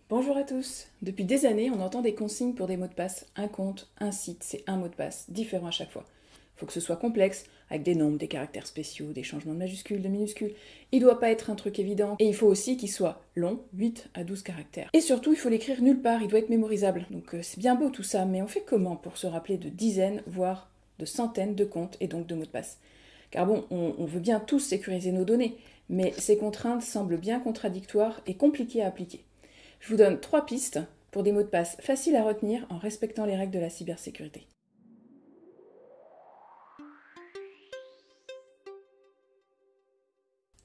Bonjour à tous. Depuis des années, on entend des consignes pour des mots de passe. Un compte, un site, c'est un mot de passe, différent à chaque fois. Il faut que ce soit complexe, avec des nombres, des caractères spéciaux, des changements de majuscules, de minuscules. Il ne doit pas être un truc évident. Et il faut aussi qu'il soit long, 8 à 12 caractères. Et surtout, il faut l'écrire nulle part, il doit être mémorisable. Donc c'est bien beau tout ça, mais on fait comment pour se rappeler de dizaines, voire de centaines de comptes et donc de mots de passe? Car bon, on veut bien tous sécuriser nos données, mais ces contraintes semblent bien contradictoires et compliquées à appliquer. Je vous donne 3 pistes pour des mots de passe faciles à retenir en respectant les règles de la cybersécurité.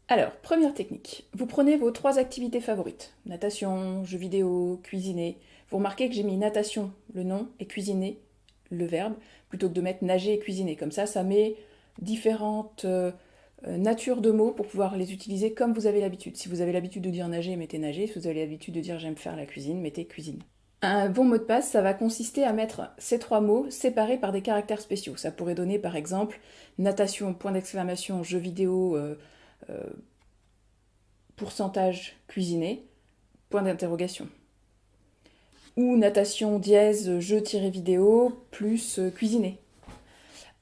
Alors, première technique. Vous prenez vos 3 activités favorites. Natation, jeux vidéo, cuisiner. Vous remarquez que j'ai mis natation, le nom, et cuisiner, le verbe, plutôt que de mettre nager et cuisiner. Comme ça met différentes natures de mots pour pouvoir les utiliser comme vous avez l'habitude. Si vous avez l'habitude de dire nager, mettez nager. Si vous avez l'habitude de dire j'aime faire la cuisine, mettez cuisine. Un bon mot de passe, ça va consister à mettre ces 3 mots séparés par des caractères spéciaux. Ça pourrait donner par exemple natation, point d'exclamation, jeux vidéo, pourcentage cuisiné, point d'interrogation. Ou natation dièse jeu-vidéo plus cuisiner.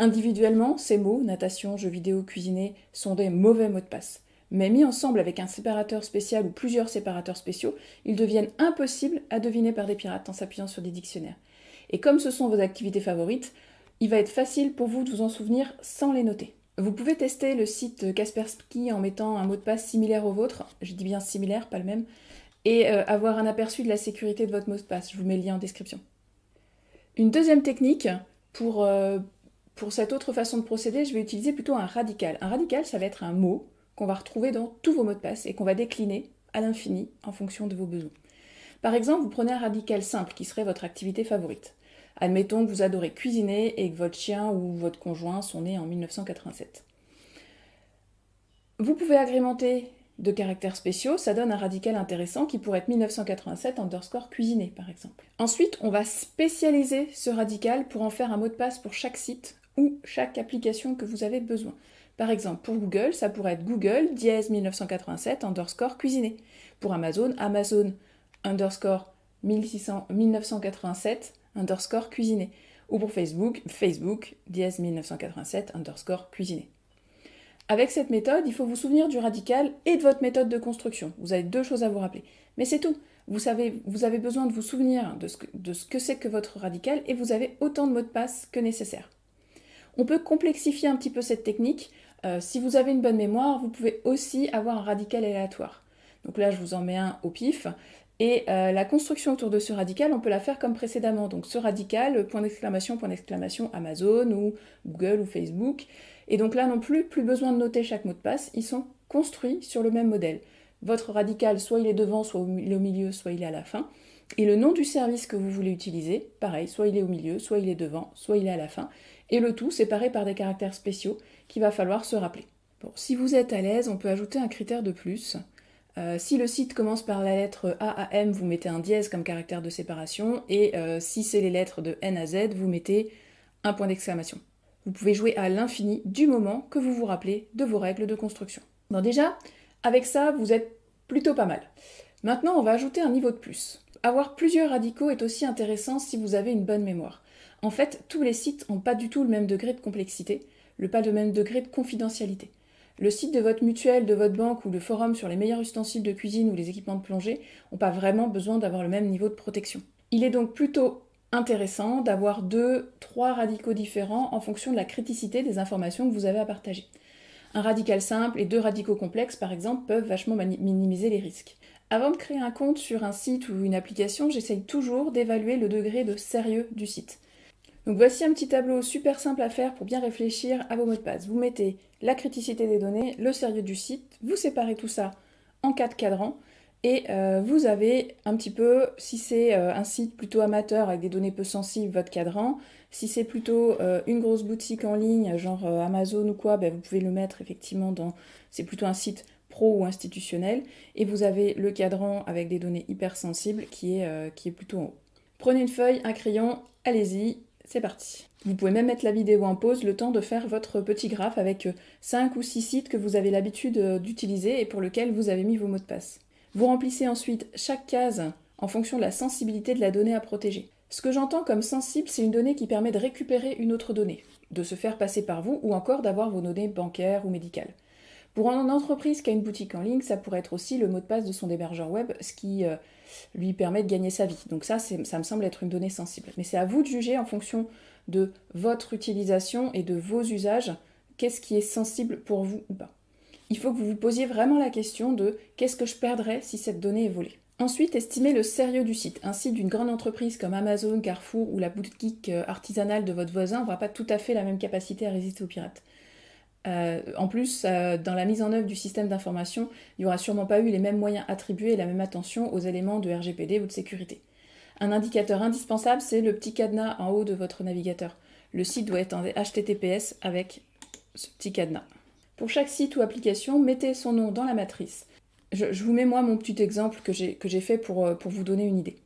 Individuellement, ces mots, natation, jeux vidéo, cuisiner, sont des mauvais mots de passe. Mais mis ensemble avec un séparateur spécial ou plusieurs séparateurs spéciaux, ils deviennent impossibles à deviner par des pirates en s'appuyant sur des dictionnaires. Et comme ce sont vos activités favorites, il va être facile pour vous de vous en souvenir sans les noter. Vous pouvez tester le site Kaspersky en mettant un mot de passe similaire au vôtre, je dis bien similaire, pas le même, et avoir un aperçu de la sécurité de votre mot de passe. Je vous mets le lien en description. Une deuxième technique pour cette autre façon de procéder, je vais utiliser plutôt un radical. Un radical, ça va être un mot qu'on va retrouver dans tous vos mots de passe et qu'on va décliner à l'infini en fonction de vos besoins. Par exemple, vous prenez un radical simple qui serait votre activité favorite. Admettons que vous adorez cuisiner et que votre chien ou votre conjoint sont nés en 1987. Vous pouvez agrémenter de caractères spéciaux, ça donne un radical intéressant qui pourrait être 1987 _ cuisiner par exemple. Ensuite, on va spécialiser ce radical pour en faire un mot de passe pour chaque site ou chaque application que vous avez besoin. Par exemple, pour Google, ça pourrait être Google dièse 1987 _ cuisiner. Pour Amazon, Amazon _ 1987 _ cuisiner. Ou pour Facebook, Facebook dièse 1987 _ cuisiner. Avec cette méthode, il faut vous souvenir du radical et de votre méthode de construction. Vous avez 2 choses à vous rappeler. Mais c'est tout. Vous avez besoin de vous souvenir de ce que c'est que votre radical et vous avez autant de mots de passe que nécessaire. On peut complexifier un petit peu cette technique. Si vous avez une bonne mémoire, vous pouvez aussi avoir un radical aléatoire. Donc là, je vous en mets un au pif. Et la construction autour de ce radical, on peut la faire comme précédemment. Donc ce radical, point d'exclamation, Amazon ou Google ou Facebook. Et donc là non plus besoin de noter chaque mot de passe, ils sont construits sur le même modèle. Votre radical, soit il est devant, soit il est au milieu, soit il est à la fin. Et le nom du service que vous voulez utiliser, pareil, soit il est au milieu, soit il est devant, soit il est à la fin. Et le tout séparé par des caractères spéciaux qu'il va falloir se rappeler. Bon, si vous êtes à l'aise, on peut ajouter un critère de plus. Si le site commence par la lettre A à M, vous mettez un dièse comme caractère de séparation, et si c'est les lettres de N à Z, vous mettez un point d'exclamation. Vous pouvez jouer à l'infini du moment que vous vous rappelez de vos règles de construction. Bon, déjà, avec ça, vous êtes plutôt pas mal. Maintenant, on va ajouter un niveau de plus. Avoir plusieurs radicaux est aussi intéressant si vous avez une bonne mémoire. En fait, tous les sites n'ont pas du tout le même degré de complexité, pas le même degré de confidentialité. Le site de votre mutuelle, de votre banque ou le forum sur les meilleurs ustensiles de cuisine ou les équipements de plongée n'ont pas vraiment besoin d'avoir le même niveau de protection. Il est donc plutôt intéressant d'avoir 2, 3 radicaux différents en fonction de la criticité des informations que vous avez à partager. Un radical simple et 2 radicaux complexes, par exemple, peuvent vachement minimiser les risques. Avant de créer un compte sur un site ou une application, j'essaye toujours d'évaluer le degré de sérieux du site. Donc voici un petit tableau super simple à faire pour bien réfléchir à vos mots de passe. Vous mettez la criticité des données, le sérieux du site, vous séparez tout ça en 4 cadrans et vous avez un petit peu, si c'est un site plutôt amateur avec des données peu sensibles, votre cadran. Si c'est plutôt une grosse boutique en ligne, genre Amazon ou quoi, vous pouvez le mettre effectivement dans... C'est plutôt un site pro ou institutionnel. Et vous avez le cadran avec des données hyper sensibles qui est plutôt en haut. Prenez une feuille, un crayon, allez-y. C'est parti. Vous pouvez même mettre la vidéo en pause le temps de faire votre petit graphe avec 5 ou 6 sites que vous avez l'habitude d'utiliser et pour lesquels vous avez mis vos mots de passe. Vous remplissez ensuite chaque case en fonction de la sensibilité de la donnée à protéger. Ce que j'entends comme sensible, c'est une donnée qui permet de récupérer une autre donnée, de se faire passer par vous ou encore d'avoir vos données bancaires ou médicales. Pour une entreprise qui a une boutique en ligne, ça pourrait être aussi le mot de passe de son hébergeur web, ce qui lui permet de gagner sa vie. Donc ça me semble être une donnée sensible. Mais c'est à vous de juger en fonction de votre utilisation et de vos usages, qu'est-ce qui est sensible pour vous ou pas. Il faut que vous vous posiez vraiment la question de qu'est-ce que je perdrais si cette donnée est volée. Ensuite, estimez le sérieux du site. Un site d'une grande entreprise comme Amazon, Carrefour ou la boutique artisanale de votre voisin n'aura pas tout à fait la même capacité à résister aux pirates. En plus, dans la mise en œuvre du système d'information, il n'y aura sûrement pas eu les mêmes moyens attribués et la même attention aux éléments de RGPD ou de sécurité. Un indicateur indispensable, c'est le petit cadenas en haut de votre navigateur. Le site doit être en HTTPS avec ce petit cadenas. Pour chaque site ou application, mettez son nom dans la matrice. Je vous mets moi mon petit exemple que j'ai fait pour vous donner une idée.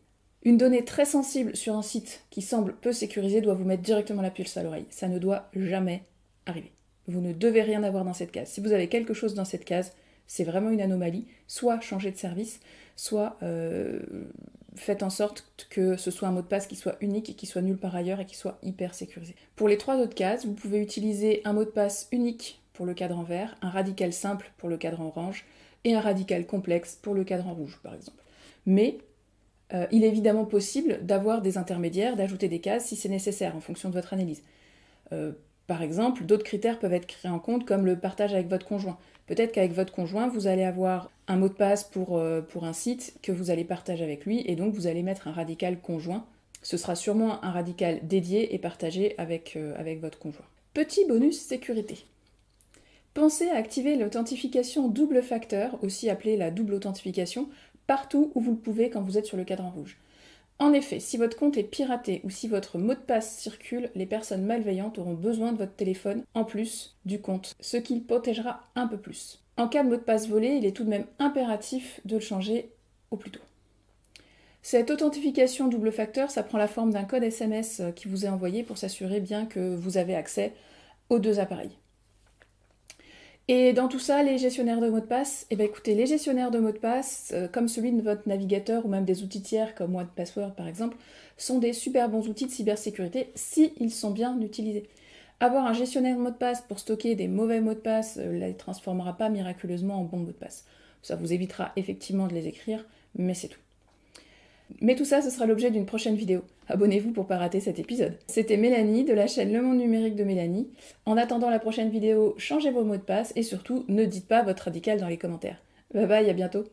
Une donnée très sensible sur un site qui semble peu sécurisé doit vous mettre directement la puce à l'oreille. Ça ne doit jamais arriver. Vous ne devez rien avoir dans cette case. Si vous avez quelque chose dans cette case, c'est vraiment une anomalie. Soit changez de service, soit faites en sorte que ce soit un mot de passe qui soit unique, qui soit nulle part ailleurs et qui soit hyper sécurisé. Pour les 3 autres cases, vous pouvez utiliser un mot de passe unique pour le cadran vert, un radical simple pour le cadran orange et un radical complexe pour le cadran rouge, par exemple. Mais il est évidemment possible d'avoir des intermédiaires, d'ajouter des cases si c'est nécessaire en fonction de votre analyse. Par exemple, d'autres critères peuvent être pris en compte comme le partage avec votre conjoint. Peut-être qu'avec votre conjoint, vous allez avoir un mot de passe pour un site que vous allez partager avec lui et donc vous allez mettre un radical conjoint. Ce sera sûrement un radical dédié et partagé avec votre conjoint. Petit bonus sécurité. Pensez à activer l'authentification double facteur, aussi appelée la double authentification, partout où vous le pouvez quand vous êtes sur le cadran rouge. En effet, si votre compte est piraté ou si votre mot de passe circule, les personnes malveillantes auront besoin de votre téléphone en plus du compte, ce qui le protégera un peu plus. En cas de mot de passe volé, il est tout de même impératif de le changer au plus tôt. Cette authentification double facteur, ça prend la forme d'un code SMS qui vous est envoyé pour s'assurer bien que vous avez accès aux 2 appareils. Et dans tout ça, les gestionnaires de mots de passe, écoutez, les gestionnaires de mots de passe, comme celui de votre navigateur ou même des outils tiers comme 1Password par exemple, sont des super bons outils de cybersécurité s'ils sont bien utilisés. Avoir un gestionnaire de mots de passe pour stocker des mauvais mots de passe ne les transformera pas miraculeusement en bons mots de passe. Ça vous évitera effectivement de les écrire, mais c'est tout. Mais tout ça, ce sera l'objet d'une prochaine vidéo. Abonnez-vous pour ne pas rater cet épisode. C'était Mélanie de la chaîne Le Monde Numérique de Mélanie. En attendant la prochaine vidéo, changez vos mots de passe et surtout, ne dites pas votre radical dans les commentaires. Bye bye, à bientôt.